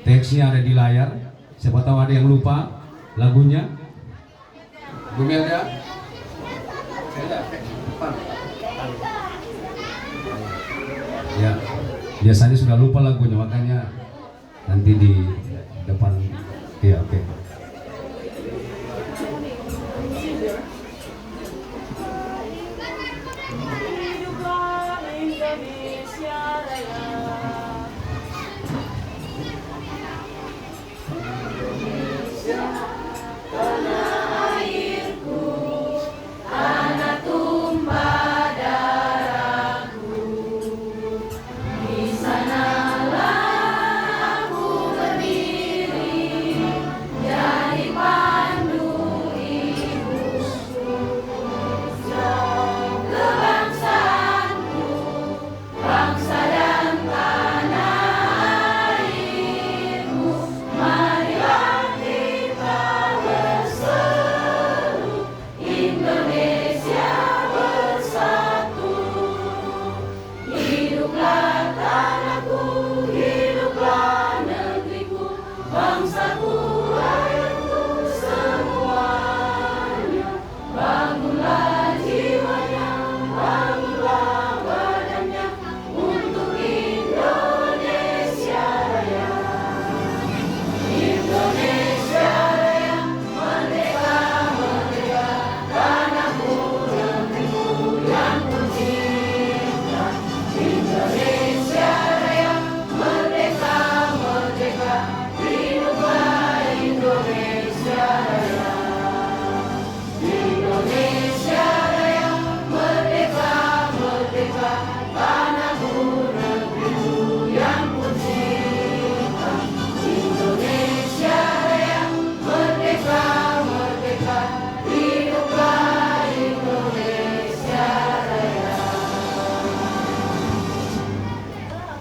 Teksnya ada di layar. Siapa tahu ada yang lupa lagunya. Bu Melda. Ya, biasanya sudah lupa lagunya, makanya nanti di depan. Ya, oke.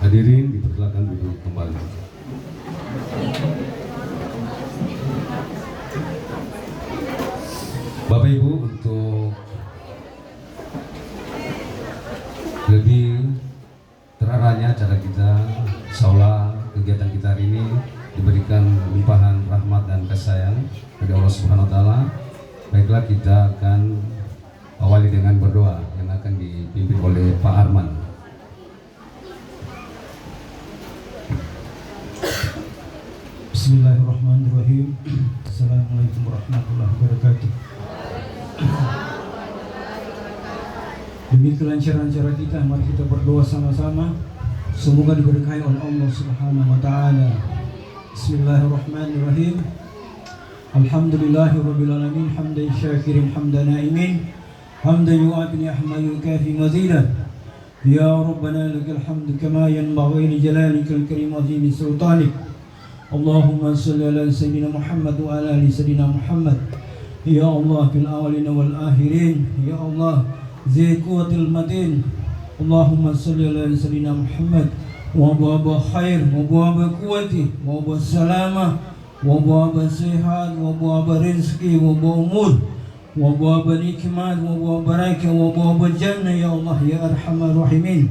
Hadirin dipersilakan duduk kembali. Bapak Ibu, untuk lebih terarahnya acara kita, insyaallah kegiatan kita hari ini diberikan limpahan rahmat dan kasih sayang dari Allah Subhanahu wa taala. Baiklah, kita akan awali dengan berdoa yang akan dipimpin oleh Pak Arman. Bismillahirrahmanirrahim. Assalamualaikum warahmatullahi wabarakatuh. Demi kelancaran acara kita, mari kita berdoa sama-sama. Semoga diberkahi oleh Allah Subhanahu wa taala. Bismillahirrahmanirrahim. Alhamdulillahirabbil alamin, hamdan syakirin hamdan na'imin, hamdan yu'afi ni'mahu yukafi mazidah. Ya Rabbana lakal hamdu kama yanbaghi li jalalikal karim wa azimi sultanik. Allahumma salli ala Sayyidina Muhammad wa ala ali Sayyidina Muhammad. Ya Allah fil awalin wal akhirin. Ya Allah zi quwwatil matin. Allahumma salli ala Sayyidina Muhammad wa baba khair wa baba quwwati wa baba salamah wa baba sehat wa baba rizki wa baba umur wa baba nikmat wa baba barakah wa baba jannah. Ya Allah ya arhamar rahimin.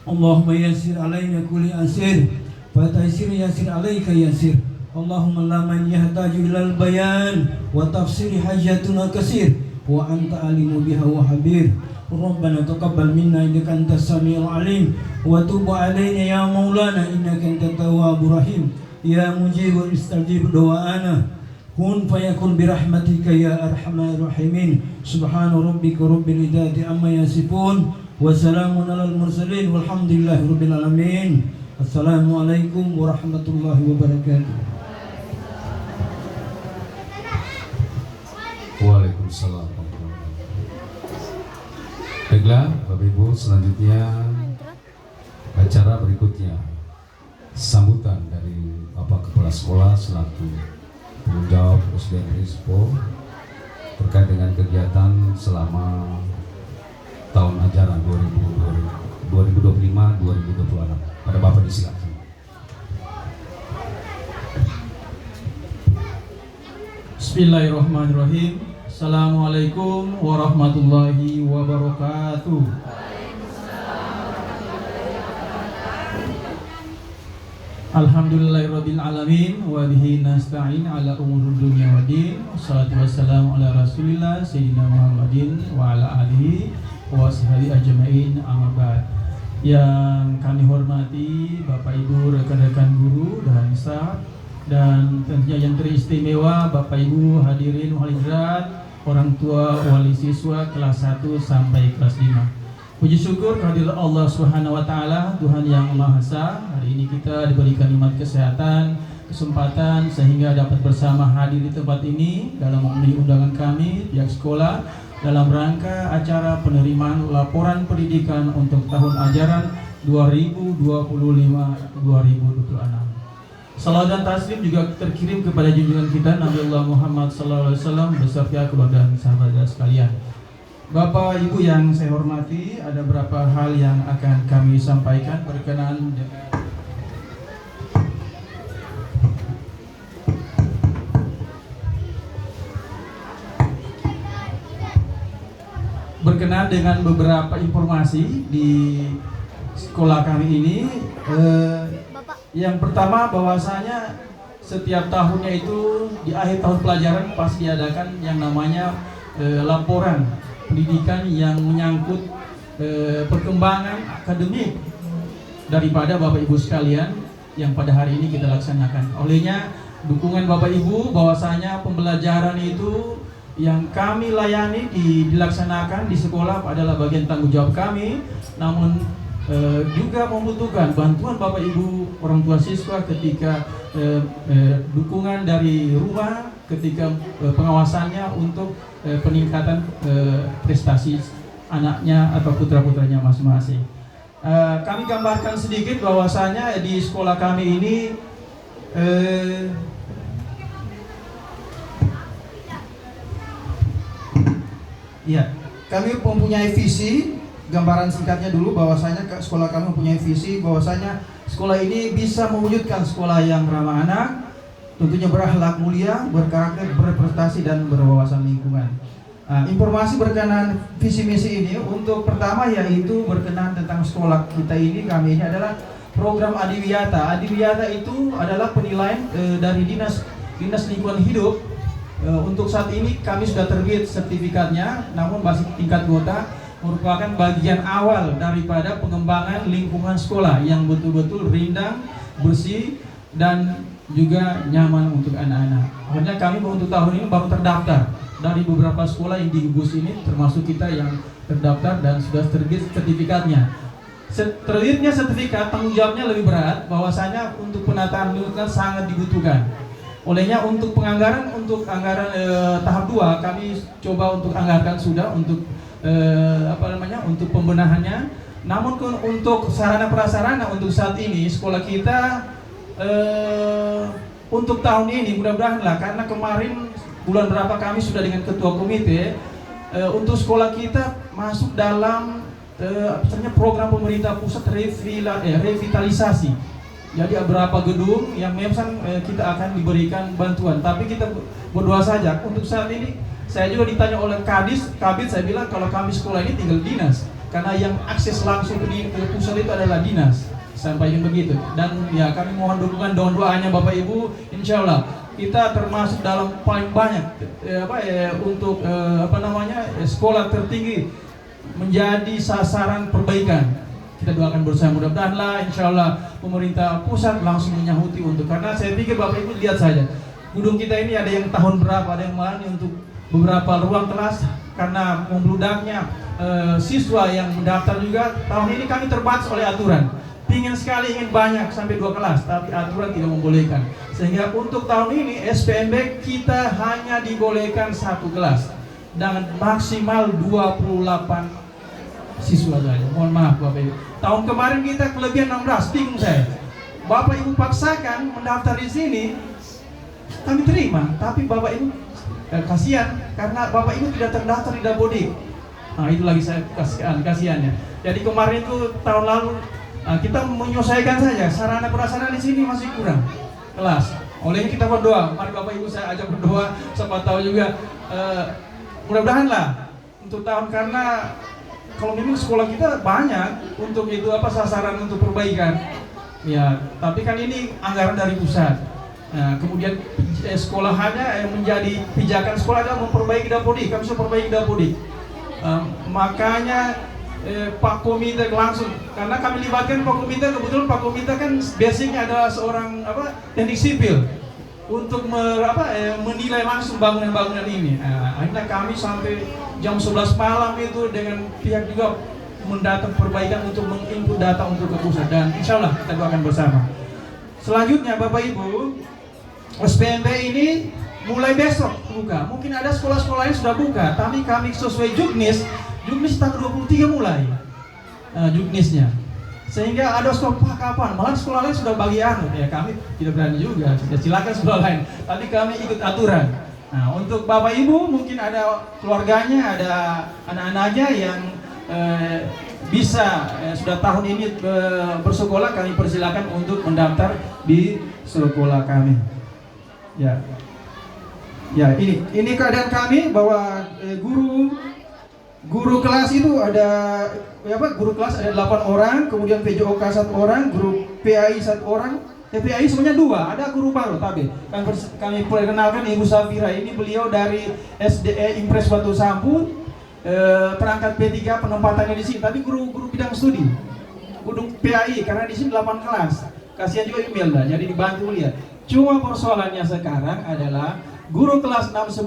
Allahumma yassir alaina kulli asir Fatayasir yasir alaika yasir. Allahumma la man yahtaju ilal bayan wa tafsiri hajatuna kasir wa anta alimu biha wa habir. Rabbana taqabbal minna innaka antas samiul alim wa tub alaina ya maulana innaka antat tawwabur rahim. Ya mujibul istajib doa'ana kun fayakun birahmatika ya arhamar rahimin. Subhana rabbika rabbil izzati amma yasifun wa salamun alal mursalin walhamdulillahi rabbil alamin. Assalamualaikum warahmatullahi wabarakatuh. Waalaikumsalam. Baiklah, Bapak Ibu, selanjutnya acara berikutnya sambutan dari Bapak Kepala Sekolah selaku penanggung jawab SDN Rispo terkait dengan kegiatan selama tahun ajaran 2025-2026. Pada Bapak disilakan. Bismillahirrahmanirrahim. Assalamualaikum warahmatullahi wabarakatuh. Alhamdulillahirabbil alamin wa bihi nasta'in ala umurud dunya waddin. Wassalatu wassalamu ala Rasulillah sayyidina Muhammadin wa ala alihi wa sahbihi ajmain. Amma ba'd. Yang kami hormati Bapak Ibu, rekan-rekan guru dan staf, dan tentunya yang teristimewa Bapak Ibu hadirin hadirat, orang tua wali siswa kelas 1 sampai kelas 5. Puji syukur kehadirat Allah Subhanahu wa taala, Tuhan yang Maha Esa. Hari ini kita diberikan nikmat kesehatan, kesempatan sehingga dapat bersama hadir di tempat ini dalam memenuhi undangan kami pihak sekolah dalam rangka acara penerimaan laporan pendidikan untuk tahun ajaran 2025-2026. Salawat dan taslim juga terkirim kepada junjungan kita Nabi Allah Muhammad SAW beserta keluarga dan sahabat sekalian. Bapak Ibu yang saya hormati, ada beberapa hal yang akan kami sampaikan berkenaan dengan beberapa informasi di sekolah kami ini. Yang pertama, bahwasanya setiap tahunnya itu di akhir tahun pelajaran pasti diadakan yang namanya laporan pendidikan yang menyangkut perkembangan akademik daripada Bapak Ibu sekalian yang pada hari ini kita laksanakan. Olehnya dukungan Bapak Ibu bahwasanya pembelajaran itu yang kami layani dilaksanakan di sekolah adalah bagian tanggung jawab kami, namun juga membutuhkan bantuan Bapak Ibu orang tua siswa ketika dukungan dari rumah, ketika pengawasannya untuk peningkatan prestasi anaknya atau putra-putranya masing-masing. Kami gambarkan sedikit bahwasanya di sekolah kami ini ya, kami mempunyai visi. Gambaran singkatnya dulu bahwasanya sekolah kami mempunyai visi bahwasanya sekolah ini bisa mewujudkan sekolah yang ramah anak, tentunya berakhlak mulia, berkarakter, berprestasi dan berwawasan lingkungan. Informasi berkenaan visi misi ini untuk pertama yaitu berkenaan tentang sekolah kita ini, kami ini adalah program Adiwiyata. Adiwiyata itu adalah penilaian dari dinas lingkungan hidup. Untuk saat ini kami sudah terbit sertifikatnya, namun masih tingkat kota, merupakan bagian awal daripada pengembangan lingkungan sekolah yang betul-betul rindang, bersih, dan juga nyaman untuk anak-anak. Akhirnya kami untuk tahun ini baru terdaftar dari beberapa sekolah yang di Gubus ini, termasuk kita yang terdaftar dan sudah terbit sertifikatnya. Terbitnya sertifikat, tanggung jawabnya lebih berat, bahwasanya untuk penataan lingkungan sangat dibutuhkan. Olehnya untuk penganggaran, untuk anggaran tahap 2 kami coba untuk anggarkan sudah untuk untuk pembenahannya. Namun untuk sarana prasarana untuk saat ini sekolah kita untuk tahun ini mudah-mudahan lah, karena kemarin bulan berapa kami sudah dengan ketua komite untuk sekolah kita masuk dalam program pemerintah pusat revitalisasi. Jadi beberapa gedung yang memang kita akan diberikan bantuan, tapi kita berdoa saja. Untuk saat ini saya juga ditanya oleh Kabid, saya bilang kalau kami sekolah ini tinggal dinas, karena yang akses langsung ke pusat itu adalah dinas. Sampaikan begitu. Dan ya kami mohon dukungan doanya Bapak Ibu. Insya Allah kita termasuk dalam paling banyak untuk sekolah tertinggi menjadi sasaran perbaikan. Kita doakan bersama, mudah-mudahan lah insya Allah pemerintah pusat langsung menyahuti untuk, karena saya pikir Bapak Ibu lihat saja gedung kita ini ada yang tahun berapa, ada yang mana untuk beberapa ruang kelas karena membludaknya siswa yang mendaftar juga. Tahun ini kami terbatas oleh aturan. Ingin sekali ingin banyak sampai 2 kelas, tapi aturan tidak membolehkan. Sehingga untuk tahun ini SPMB kita hanya dibolehkan 1 kelas dengan maksimal 28 siswa saja. Mohon maaf Bapak Ibu. Tahun kemarin kita kelebihan 16, bingung saya. Bapak Ibu paksakan mendaftar di sini, kami terima, tapi Bapak Ibu kasihan karena Bapak Ibu tidak terdaftar di Dapodik. Nah itu lagi saya kasihannya. Jadi kemarin itu tahun lalu kita menyelesaikan saja, sarana prasarana di sini masih kurang kelas. Oleh kita berdoa, mari Bapak Ibu saya ajak berdoa, siapa tahu juga mudah-mudahan lah untuk tahun, karena kalau memang sekolah kita banyak untuk itu sasaran untuk perbaikan. Ya, tapi kan ini anggaran dari pusat. Nah, kemudian sekolahannya menjadi pijakan sekolah adalah memperbaiki Dapodik. Kami bisa perbaiki Dapodik. Makanya Pak Komite langsung, karena kami libatkan Pak Komite, kebetulan Pak Komite kan basicnya adalah seorang teknik sipil untuk menilai langsung bangunan-bangunan ini. Akhirnya kami sampai jam 11 malam itu dengan pihak juga mendatang perbaikan untuk menginput data untuk ke pusat, dan insya Allah kita doakan bersama. Selanjutnya Bapak Ibu, SPMB ini mulai besok buka. Mungkin ada sekolah-sekolah yang sudah buka, tapi kami sesuai Juknis tanggal 23 mulai Juknisnya. Sehingga ada sekolah Pak kapan? Malah sekolah lain sudah bagi ya kami tidak berani juga. Silakan sekolah lain, tapi kami ikut aturan. Nah, untuk Bapak Ibu mungkin ada keluarganya, ada anak-anaknya yang bisa sudah tahun ini bersekolah, kami persilakan untuk mendaftar di sekolah kami. Ya, ini keadaan kami bahwa guru kelas itu ada guru kelas ada 8 orang, kemudian PJOK 1 orang, guru PAI 1 orang. PAI semuanya 2, ada guru baru tapi kami perkenalkan Ibu Safira, ini beliau dari SDE Impres Batu Sampun. Perangkat P3 penempatannya di sini, tapi guru bidang studi, guru PAI karena di sini 8 kelas. Kasihan juga Imelda, jadi dibantu lihat. Cuma persoalannya sekarang adalah guru kelas 6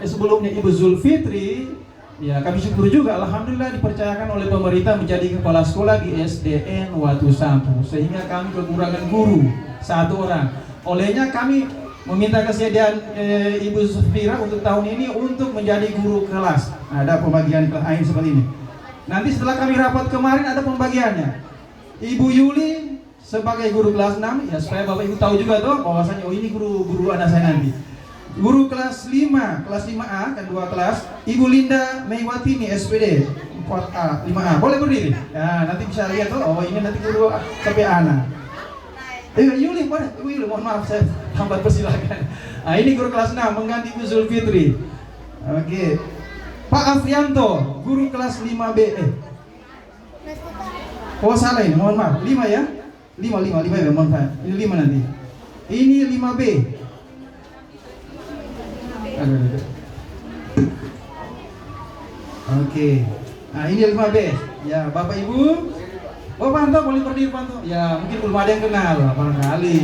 sebelumnya Ibu Zulfitri, ya kami syukur juga, alhamdulillah dipercayakan oleh pemerintah menjadi kepala sekolah di SDN Watu Sampu, sehingga kami kekurangan guru 1 orang. Olehnya kami meminta kesediaan Ibu Zulfira untuk tahun ini untuk menjadi guru kelas. Ada pembagian kelas lain seperti ini. Nanti setelah kami rapat kemarin ada pembagiannya. Ibu Yuli sebagai guru kelas 6, ya supaya Bapak Ibu tahu juga tuh bahwasanya ini guru anak saya nanti. Guru kelas 5, kelas 5A kan 2 kelas. Ibu Linda Meiwatini SPD 4A, 5A. Boleh berdiri. Ya, nanti bisa lihat tuh, oh ini nanti guru sampai anak. Yuli, boleh. Ibu Yuli, mohon maaf saya hambat, persilakan. Nah, ini guru kelas 6 mengganti Ibu Zulfitri. Oke. Pak Afrianto, guru kelas 5B. Oh salah ini, mohon maaf. 5 ya? 5 ya, mohon maaf. Ini 5 nanti. Ini 5B. Oke. Nah, ini 5B. Ya, Bapak Ibu. Oh, Panto boleh berdiri, Panto. Ya, mungkin belum ada yang kenal, barangkali.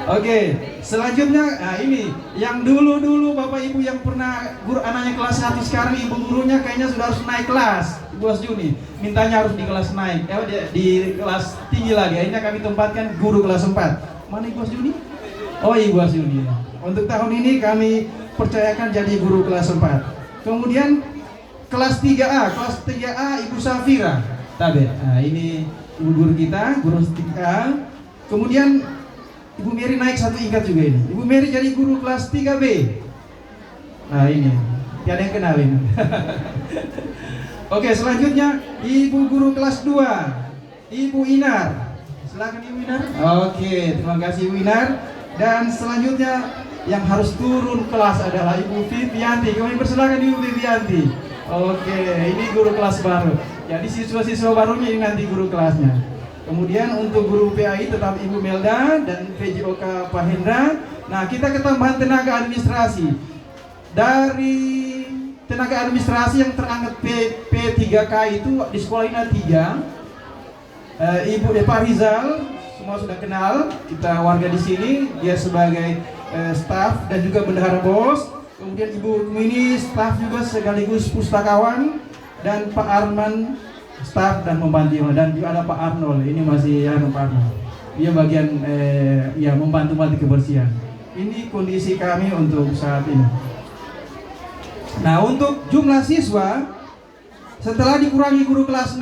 Oke, selanjutnya, nah ini yang dulu Bapak Ibu yang pernah guru anaknya kelas 1, sekarang ibu gurunya kayaknya sudah harus naik kelas. Ibu Asjuni mintanya harus di kelas naik, di kelas tinggi lagi. Akhirnya kami tempatkan guru kelas 4. Mana Ibu Asjuni? Oh, Ibu Asjuni. Untuk tahun ini kami percayakan jadi guru kelas 4. Kemudian kelas 3A Ibu Safira Tabe. Nah, ini ibu guru kita, guru 3A. Kemudian Ibu Mary naik 1 tingkat juga ini. Ibu Mary jadi guru kelas 3B. Nah, ini tiada yang kenalin. Oke, selanjutnya Ibu guru kelas 2, Ibu Inar. Silakan Ibu Inar. Oke, terima kasih Ibu Inar. Dan selanjutnya yang harus turun kelas adalah Ibu Vivianti. Kami persilakan Ibu Vivianti. Oke, ini guru kelas baru. Jadi siswa-siswa barunya ini nanti guru kelasnya. Kemudian untuk guru PAI tetap Ibu Melda dan PJOK Pak Hendra. Nah, kita ketambahan tenaga administrasi. Dari tenaga administrasi yang terangkat P3K itu di sekolah ini ada 3. Ibu Pak Rizal, semua sudah kenal, kita warga di sini, dia sebagai staf dan juga bendahara BOS. Kemudian Ibu Mini, staf juga sekaligus pustakawan, dan Pak Arman, staf dan pembantu, dan juga ada Pak Arnold. Ini masih Pak Arnold. Dia bagian membantu kebersihan. Ini kondisi kami untuk saat ini. Nah, untuk jumlah siswa setelah dikurangi guru kelas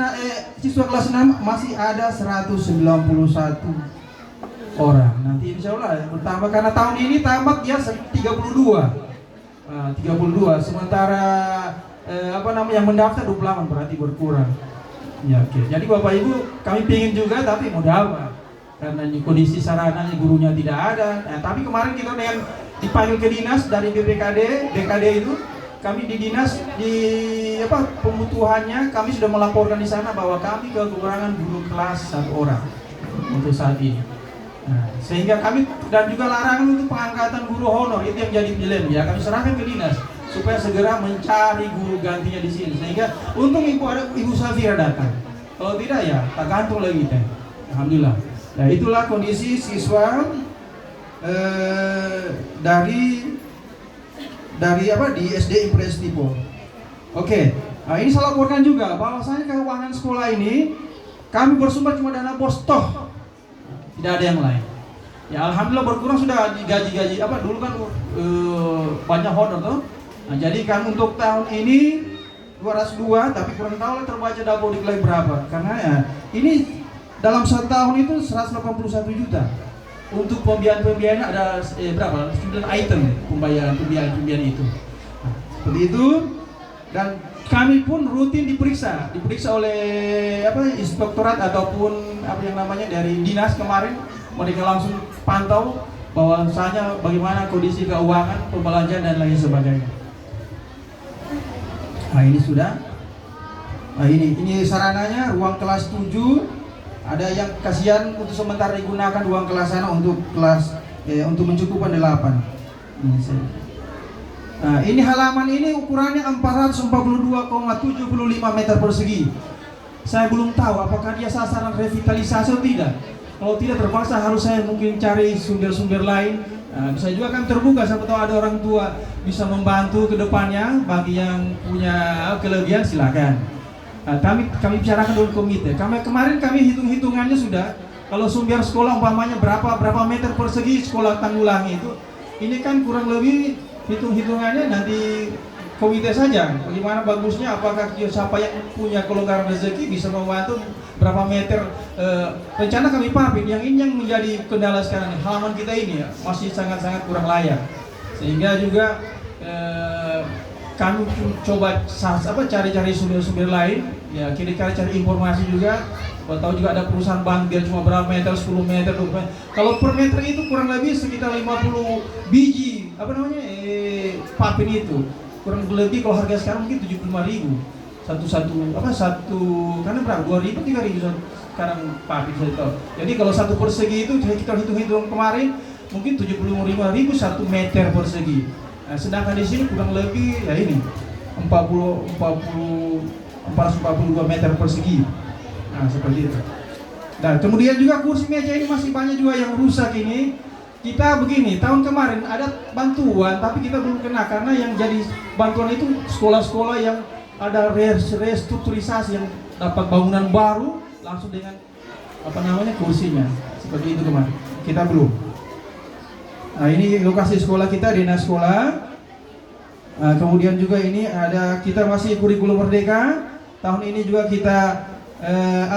siswa kelas 6 masih ada 191 orang. Nanti insya Allah bertambah karena tahun ini tamat dia 32. 32, sementara yang mendaftar 28, berarti berkurang. Ya, oke. Jadi Bapak Ibu, kami pingin juga tapi modal Pak. Karena kondisi sarananya gurunya tidak ada. Nah, tapi kemarin kita dengan dipanggil ke dinas dari BPKD, DKD itu kami di dinas di pembutuhannya kami sudah melaporkan di sana bahwa kami kekurangan guru kelas 1 orang untuk saat ini. Nah, sehingga kami dan juga larangan untuk pengangkatan guru honor itu yang jadi dilema ya, kami serahkan ke dinas supaya segera mencari guru gantinya di sini. Sehingga untung Ibu Safira datang. Kalau tidak ya tak gantung lagi teh. Alhamdulillah. Nah, itulah kondisi siswa dari di SD Impres Tipo. Oke. Nah, ini saya laporkan juga bahwasanya keuangan sekolah ini kami bersumber cuma dana bos toh. Tidak ada yang lain. Ya alhamdulillah berkurang sudah digaji-gaji dulu kan banyak honor tuh. Nah, jadi kan untuk tahun ini 202 tapi kurang tahu terbaca double diklat berapa. Karena ya ini dalam 1 tahun itu 181 juta. Untuk pembiayaan ada berapa? 9 item pembiayaan itu. Nah, seperti itu dan kami pun rutin diperiksa oleh inspektorat ataupun yang namanya dari dinas kemarin mereka langsung pantau bahwasanya bagaimana kondisi keuangan, pembelanjaan dan lain sebagainya. Nah, ini sudah. Nah, ini sarananya ruang kelas 7. Ada yang kasihan untuk sementara digunakan ruang kelas sana untuk untuk mencukupkan 8. Nah, ini halaman ini ukurannya 442,75 meter persegi. Saya belum tahu apakah dia sasaran revitalisasi atau tidak. Kalau tidak terpaksa harus saya mungkin cari sumber-sumber lain. Nah, bisa juga kan terbuka, siapa tahu ada orang tua bisa membantu ke depannya. Bagi yang punya kelebihan silakan. Nah, kami bicarakan dulu komite. Kemarin kami hitung-hitungannya sudah. Kalau sumber sekolah umpamanya berapa meter persegi sekolah Tanggulangi itu, ini kan kurang lebih hitung-hitungannya nanti komite saja. Bagaimana bagusnya, apakah siapa yang punya kelonggaran rezeki bisa membantu berapa meter. Rencana kami paham yang ini yang menjadi kendala sekarang. Halaman kita ini ya masih sangat-sangat kurang layak. Sehingga juga kami coba cari-cari sumber-sumber lain ya, kira-kira cari informasi juga. Kalau tahu juga ada perusahaan bank dia cuma berapa meter, 10 meter, 20 meter. Kalau per meter itu kurang lebih sekitar 50 biji papin itu. Kurang lebih kalau harga sekarang mungkin 75.000 satu karena berapa? 2.000, 3.000 sekarang papin itu. Jadi kalau satu persegi itu kita hitung-hitung kemarin mungkin 75.000 1 meter persegi. Nah, sedangkan di sini kurang lebih ya ini 442 meter persegi. Nah, seperti itu. Nah, kemudian juga kursi meja ini masih banyak juga yang rusak ini. Kita begini, tahun kemarin ada bantuan tapi kita belum kena karena yang jadi bantuan itu sekolah-sekolah yang ada restrukturisasi yang dapat bangunan baru langsung dengan kursinya. Seperti itu kemarin. Kita belum. Nah, ini lokasi sekolah kita, dinas sekolah. Nah, kemudian juga ini ada kita masih kurikulum merdeka. Tahun ini juga kita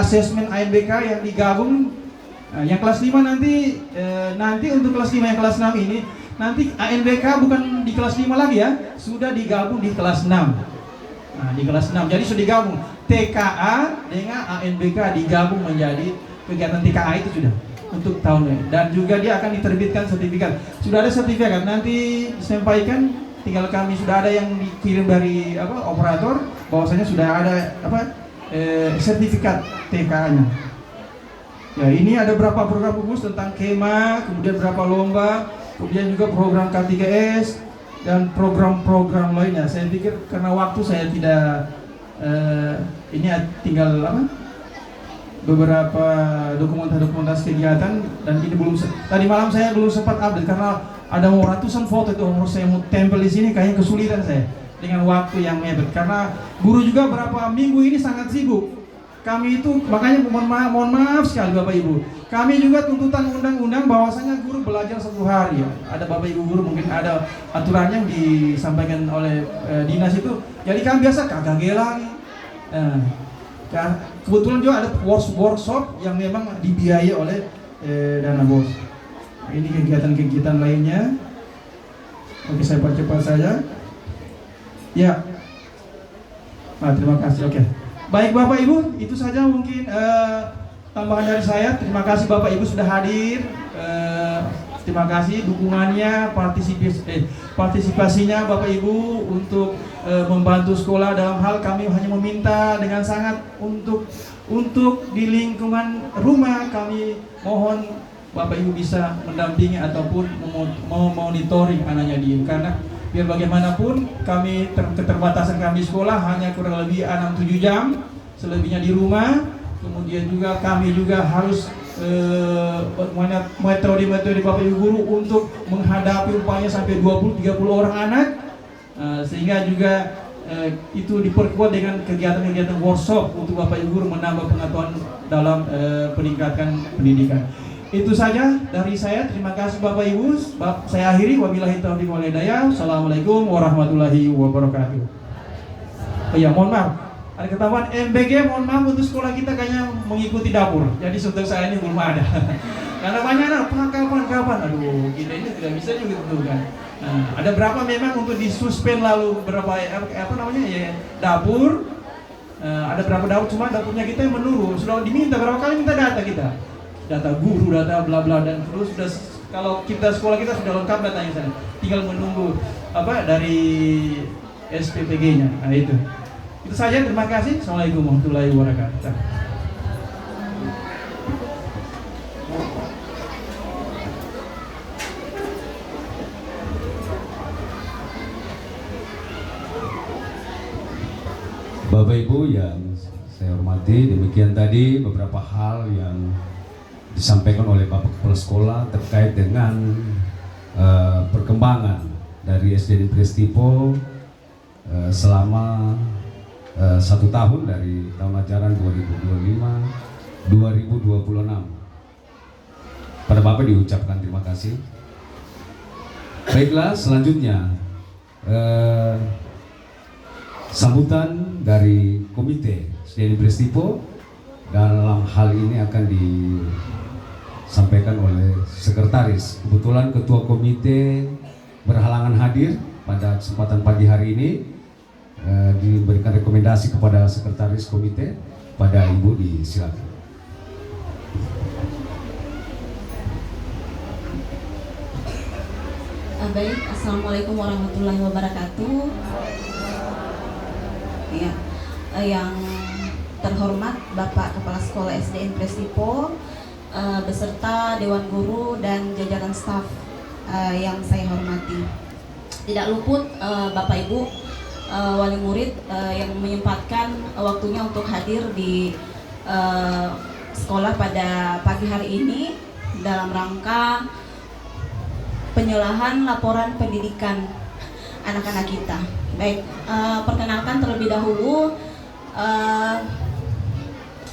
asesmen ANBK yang digabung. Nah, yang kelas 5 nanti untuk kelas 5 yang kelas 6 ini nanti ANBK bukan di kelas 5 lagi ya, sudah digabung di kelas 6. Nah, di kelas 6. Jadi sudah digabung TKA dengan ANBK digabung menjadi kegiatan TKA itu sudah untuk tahun ini. Dan juga dia akan diterbitkan sertifikat. Sudah ada sertifikat nanti disampaikan, tinggal kami sudah ada yang dikirim dari operator bahwasanya sudah ada sertifikat TKA-nya. Ya, ini ada berapa program khusus tentang KEMA, kemudian berapa lomba, kemudian juga program K3S dan program-program lainnya. Saya pikir karena waktu saya tidak ini tinggal beberapa dokumentasi kegiatan dan ini belum tadi malam saya belum sempat update karena ada ratusan foto itu saya mau tempel di sini, kayaknya kesulitan saya dengan waktu yang mepet karena guru juga berapa minggu ini sangat sibuk. Kami itu makanya mohon maaf sekali Bapak Ibu. Kami juga tuntutan undang-undang bahwasanya guru belajar 1 hari ya. Ada Bapak Ibu guru mungkin ada aturannya yang disampaikan oleh dinas itu. Jadi kami biasa KKG lagi. Kebetulan juga ada workshop yang memang dibiayai oleh dana BOS. Ini kegiatan-kegiatan lainnya. Oke, saya percepat saja. Ya. Terima kasih. Oke. Baik Bapak Ibu, itu saja mungkin tambahan dari saya. Terima kasih Bapak Ibu sudah hadir. terima kasih dukungannya, partisipasinya Bapak Ibu untuk membantu sekolah. Dalam hal kami hanya meminta dengan sangat untuk di lingkungan rumah kami mohon Bapak Ibu bisa mendampingi ataupun memonitoring anaknya dia, karena biar bagaimanapun kami keterbatasan kami sekolah hanya kurang lebih 6-7 jam, selebihnya di rumah. Kemudian juga kami juga harus metode Bapak Ibu guru untuk menghadapi umpamanya sampai 20-30 orang anak, sehingga juga itu diperkuat dengan kegiatan-kegiatan workshop untuk Bapak Ibu guru menambah pengetahuan dalam peningkatan pendidikan. Itu saja dari saya. Terima kasih Bapak Ibu. Saya akhiri, wabillahi taufiq wal hidayah. Assalamualaikum warahmatullahi wabarakatuh. Oh ya, mohon maaf. Ada ketahuan MBG, mohon maaf untuk sekolah kita kayaknya mengikuti dapur. Jadi untuk saya ini belum ada. Karena banyak anak, kapan. Aduh, kita ini tidak bisa juga tentukan. Nah, ada berapa memang untuk disuspend lalu berapa dapur. Ada berapa dapur, cuma dapurnya kita yang menurun. Sudah diminta berapa kali minta data kita. Data guru, data bla bla, dan terus sudah kalau kita sekolah kita sudah lengkap datanya sana. Tinggal menunggu dari SPPG-nya. Nah, itu saja, terima kasih. Assalamualaikum warahmatullahi wabarakatuh. Bapak Ibu yang saya hormati, demikian tadi beberapa hal yang disampaikan oleh Bapak Kepala Sekolah terkait dengan perkembangan dari SD Negeri Stipo selama 1 tahun dari tahun ajaran 2025-2026. Pada Bapak diucapkan terima kasih. Baiklah, selanjutnya sambutan dari komite SD Negeri Stipo dalam hal ini akan disampaikan oleh sekretaris. Kebetulan ketua komite berhalangan hadir pada kesempatan pagi hari ini. Diberikan rekomendasi kepada sekretaris komite. Pada Ibu disilakan. Baik, Assalamualaikum warahmatullahi wabarakatuh. Ya, yang terhormat Bapak Kepala Sekolah SDN Prestipo, beserta Dewan Guru dan jajaran staf yang saya hormati. Tidak luput Bapak Ibu wali murid yang menyempatkan waktunya untuk hadir di sekolah pada pagi hari ini dalam rangka penyerahan laporan pendidikan anak-anak kita. Baik, perkenalkan terlebih dahulu,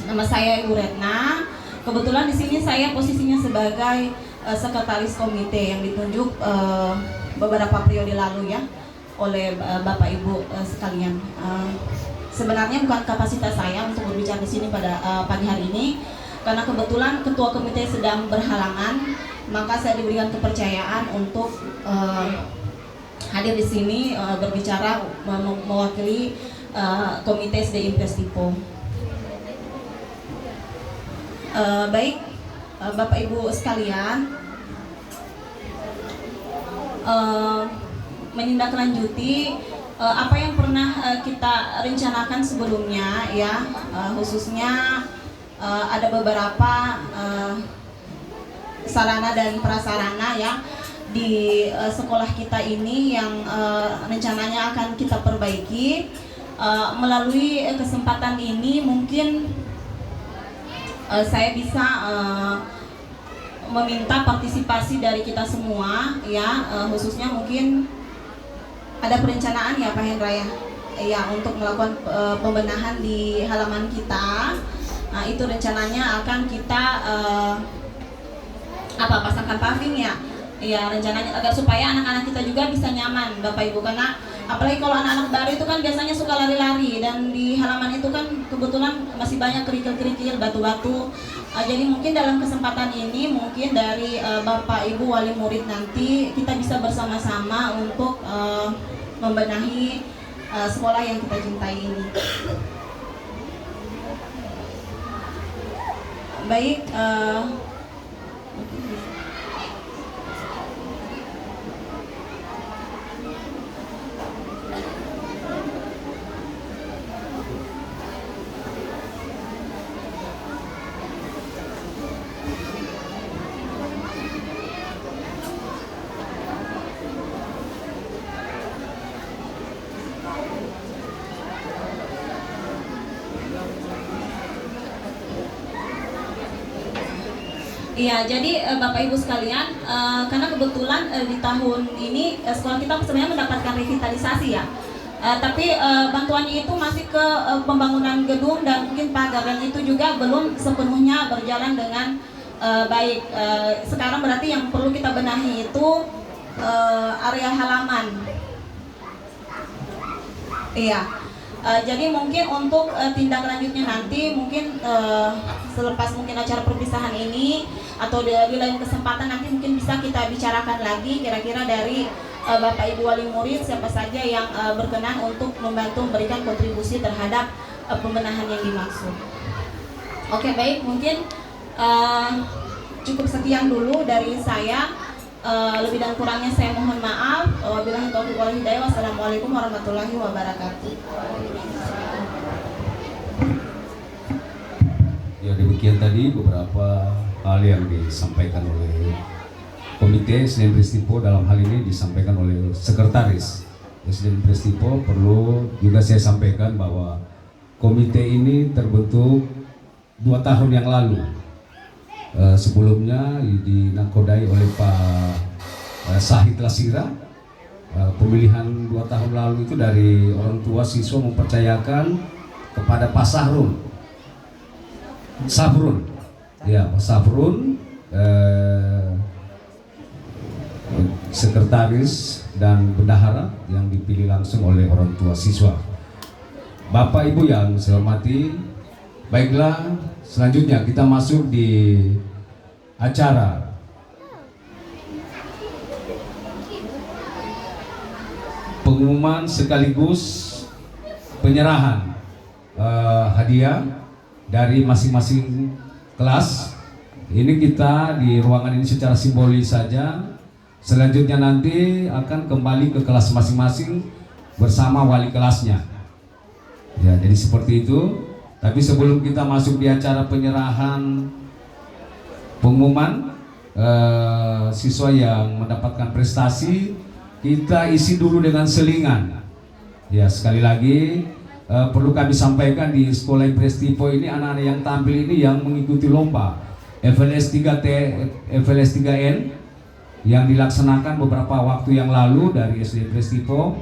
nama saya Ibu Retna. Kebetulan di sini saya posisinya sebagai sekretaris komite yang ditunjuk beberapa periode lalu ya oleh Bapak Ibu sekalian. Sebenarnya bukan kapasitas saya untuk berbicara di sini pada pagi hari ini, karena kebetulan ketua komite sedang berhalangan, maka saya diberikan kepercayaan untuk hadir di sini berbicara mewakili komite SDN Prestipo. Baik, Bapak Ibu sekalian, menindaklanjuti apa yang pernah kita rencanakan sebelumnya ya, khususnya ada beberapa sarana dan prasarana ya di sekolah kita ini yang rencananya akan kita perbaiki. Melalui kesempatan ini mungkin saya bisa meminta partisipasi dari kita semua ya, khususnya mungkin ada perencanaan ya Pak Hendra ya untuk melakukan pembenahan di halaman kita. Nah, itu rencananya akan kita pasangkan paving ya rencananya, agar supaya anak-anak kita juga bisa nyaman Bapak Ibu, karena apalagi kalau anak-anak baru itu kan biasanya suka lari-lari, dan di halaman itu kan kebetulan masih banyak kerikil-kerikil, batu-batu. Jadi mungkin dalam kesempatan ini mungkin dari Bapak Ibu wali murid nanti kita bisa bersama-sama untuk membenahi sekolah yang kita cintai ini. Baik, Iya, jadi Bapak Ibu sekalian, karena kebetulan di tahun ini sekolah kita sebenarnya mendapatkan revitalisasi ya. Tapi bantuannya itu masih ke pembangunan gedung dan mungkin pagar, dan itu juga belum sepenuhnya berjalan dengan baik. Sekarang berarti yang perlu kita benahi itu area halaman. Iya. Jadi mungkin untuk tindak lanjutnya nanti mungkin selepas mungkin acara perpisahan ini atau di lain kesempatan nanti mungkin bisa kita bicarakan lagi kira-kira dari Bapak Ibu wali murid siapa saja yang berkenan untuk membantu memberikan kontribusi terhadap pembenahan yang dimaksud. Oke, baik, mungkin cukup sekian dulu dari saya. Lebih dan kurangnya saya mohon maaf. Wabillahi taufiq wal hidayah. Wassalamualaikum warahmatullahi wabarakatuh. Ya, demikian tadi beberapa hal yang disampaikan oleh Komite SDN Prestipo, dalam hal ini disampaikan oleh Sekretaris SDN Prestipo. Perlu juga saya sampaikan bahwa komite ini terbentuk 2 tahun yang lalu. Sebelumnya dinakodai oleh Pak Sahid Lasira. Pemilihan 2 tahun lalu itu dari orang tua siswa mempercayakan kepada Pak Sabrun, ya Pak Sabrun, sekretaris dan bendahara yang dipilih langsung oleh orang tua siswa. Bapak Ibu yang saya hormati, baiklah, selanjutnya kita masuk di acara pengumuman sekaligus penyerahan hadiah dari masing-masing kelas. Ini kita di ruangan ini secara simbolis saja. Selanjutnya nanti akan kembali ke kelas masing-masing bersama wali kelasnya. Ya, jadi seperti itu. Tapi sebelum kita masuk di acara penyerahan pengumuman siswa yang mendapatkan prestasi, kita isi dulu dengan selingan. Ya, sekali lagi perlu kami sampaikan di Sekolah Prestipo ini anak-anak yang tampil ini yang mengikuti lomba FLS 3T, FLS 3N yang dilaksanakan beberapa waktu yang lalu dari SD Prestipo,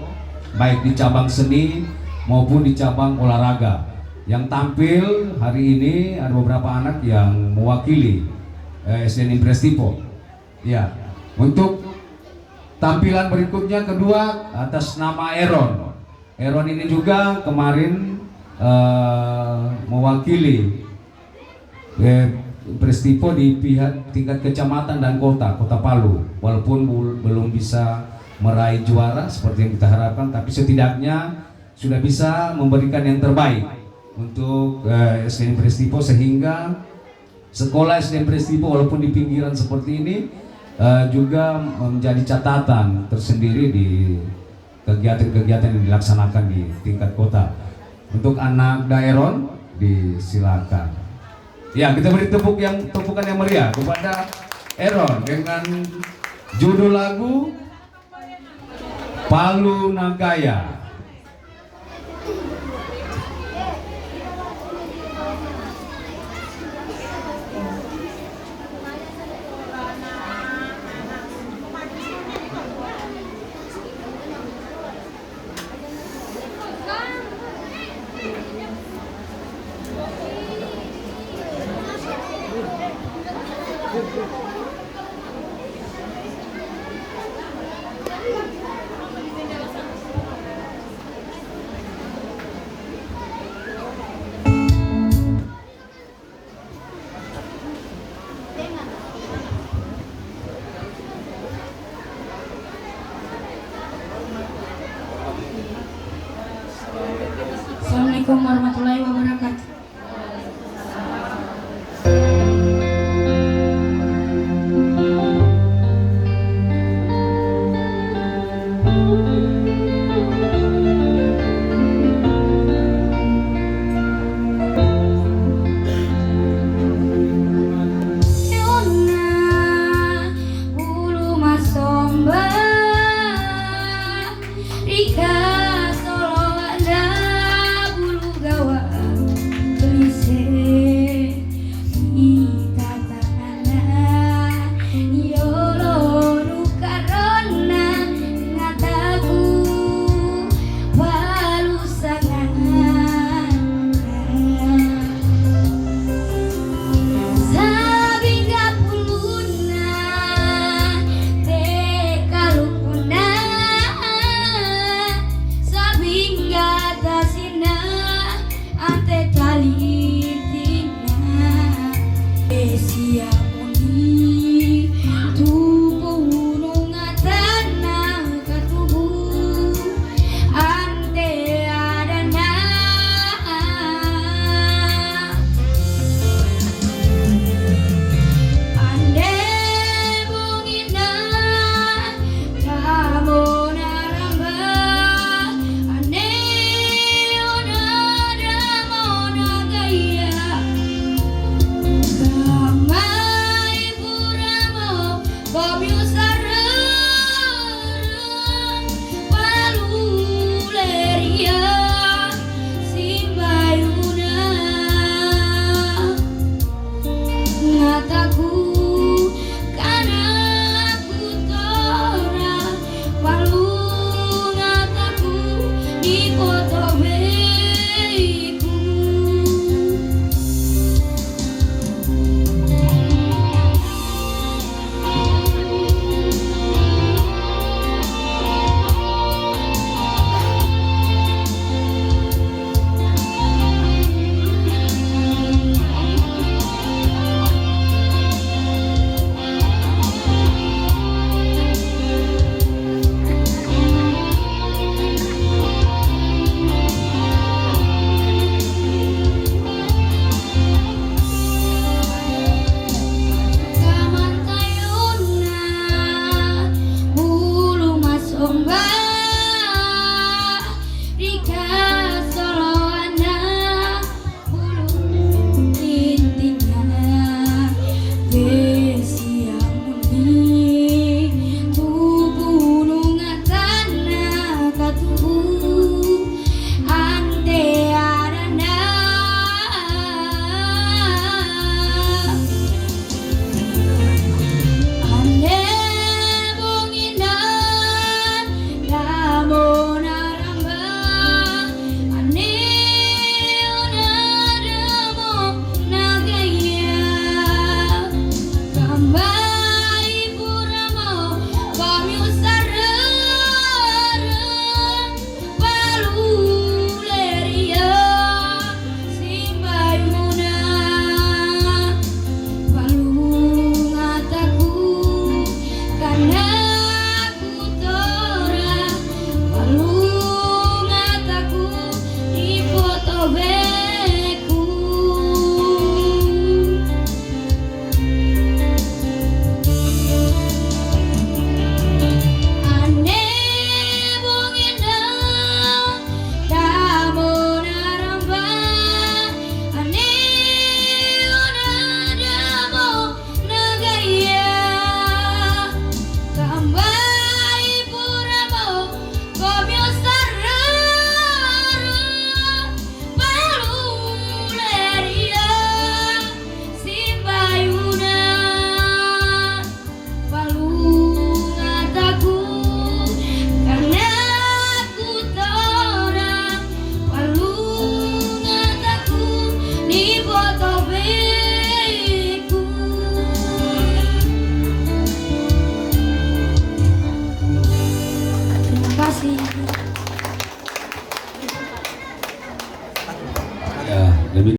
baik di cabang seni maupun di cabang olahraga. Yang tampil hari ini ada beberapa anak yang mewakili SDN Prestipo. Ya, untuk tampilan berikutnya kedua atas nama Eron. Eron ini juga kemarin mewakili Prestipo di pihak tingkat kecamatan dan kota Palu. Walaupun belum bisa meraih juara seperti yang kita harapkan, tapi setidaknya sudah bisa memberikan yang terbaik untuk SDN Prestipo, sehingga sekolah SDN Prestipo walaupun di pinggiran seperti ini juga menjadi catatan tersendiri di kegiatan-kegiatan yang dilaksanakan di tingkat kota. Untuk anak Daeron disilakan. Ya, kita beri tepukan yang meriah kepada Eron dengan judul lagu Palu Nagaya. Assalamualaikum warahmatullahi wabarakatuh. Rika solo ada bulu gawa kasih.